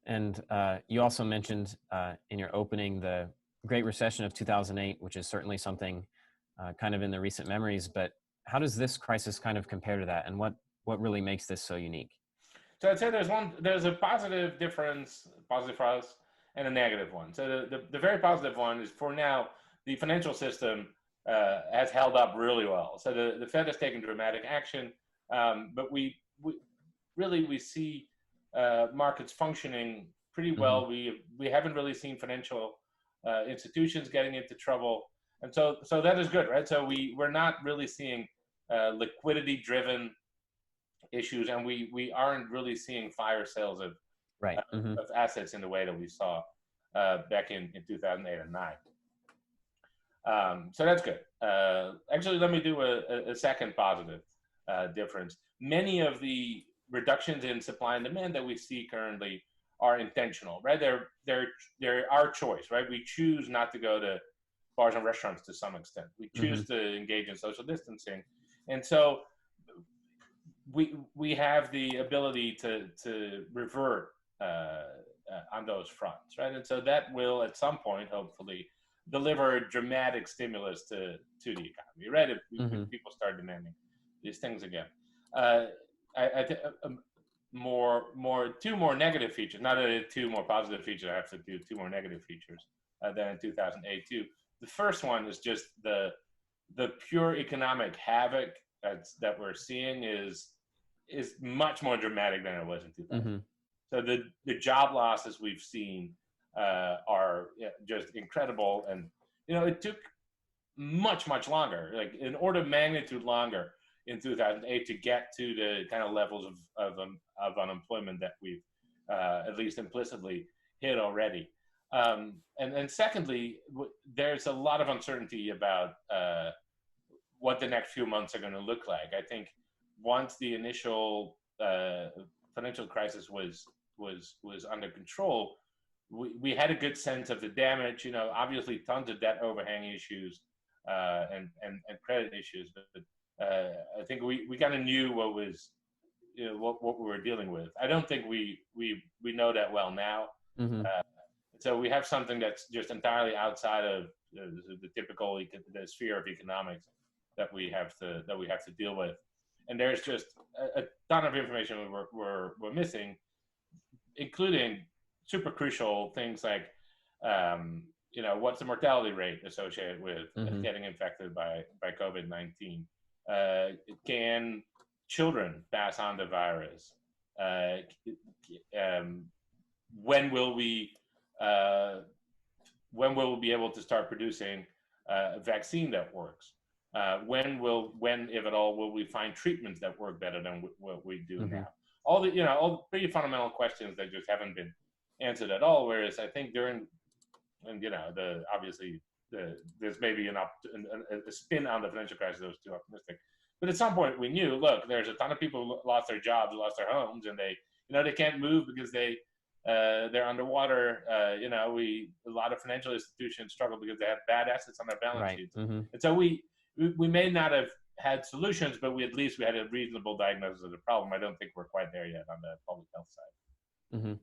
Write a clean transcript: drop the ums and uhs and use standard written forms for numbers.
And you also mentioned in your opening the Great Recession of 2008, which is certainly something kind of in the recent memories. But how does this crisis kind of compare to that, and what really makes this so unique? So I'd say there's a positive difference, positive for us, and a negative one. So the very positive one is, for now, the financial system has held up really well. So the Fed has taken dramatic action, but we really we see markets functioning pretty Hmm. well. We haven't really seen financial institutions getting into trouble, and so that is good, right? So we're not really seeing liquidity driven issues, and we aren't really seeing fire sales Right. Hmm. of assets in the way that we saw back in 2008 and 9. So that's good. Actually, let me do a second positive difference. Many of the reductions in supply and demand that we see currently are intentional, right? They're our choice, right? We choose not to go to bars and restaurants to some extent. We Hmm. choose to engage in social distancing, and so we have the ability to revert on those fronts, right? And so that will at some point hopefully deliver dramatic stimulus to the economy, right? If Hmm. people start demanding these things again. Uh, I think two more negative features, not two more positive features. I have to do two more negative features than in 2008 too. The first one is just the pure economic havoc that we're seeing is much more dramatic than it was in 2000. Hmm. So the job losses we've seen are, yeah, just incredible, and it took much longer, like an order of magnitude longer in 2008 to get to the kind of levels of unemployment that we've at least implicitly hit already. And secondly, there's a lot of uncertainty about what the next few months are going to look like. I think once the initial financial crisis was under control, we had a good sense of the damage. Obviously, tons of debt overhang issues and credit issues, but I think we kind of knew what we were dealing with. I don't think we know that well now. Hmm. Uh, so we have something that's just entirely outside of the typical the sphere of economics that we have to deal with, and there's just a ton of information we're missing, including super crucial things like what's the mortality rate associated with Hmm. getting infected by COVID-19? Can children pass on the virus? Uh, um, when will we uh, when will we be able to start producing a vaccine that works? When, if at all, will we find treatments that work better than what we do Hmm. now? All the pretty fundamental questions that just haven't been answered at all. Whereas I think during, and obviously there's maybe a spin on the financial crisis that was too optimistic. But at some point we knew, look, there's a ton of people who lost their jobs, lost their homes, and they can't move because they're underwater. A lot of financial institutions struggle because they have bad assets on their balance Right. sheets, Hmm. and so we may not have had solutions, but at least we had a reasonable diagnosis of the problem. I don't think we're quite there yet on the public health side. Hmm.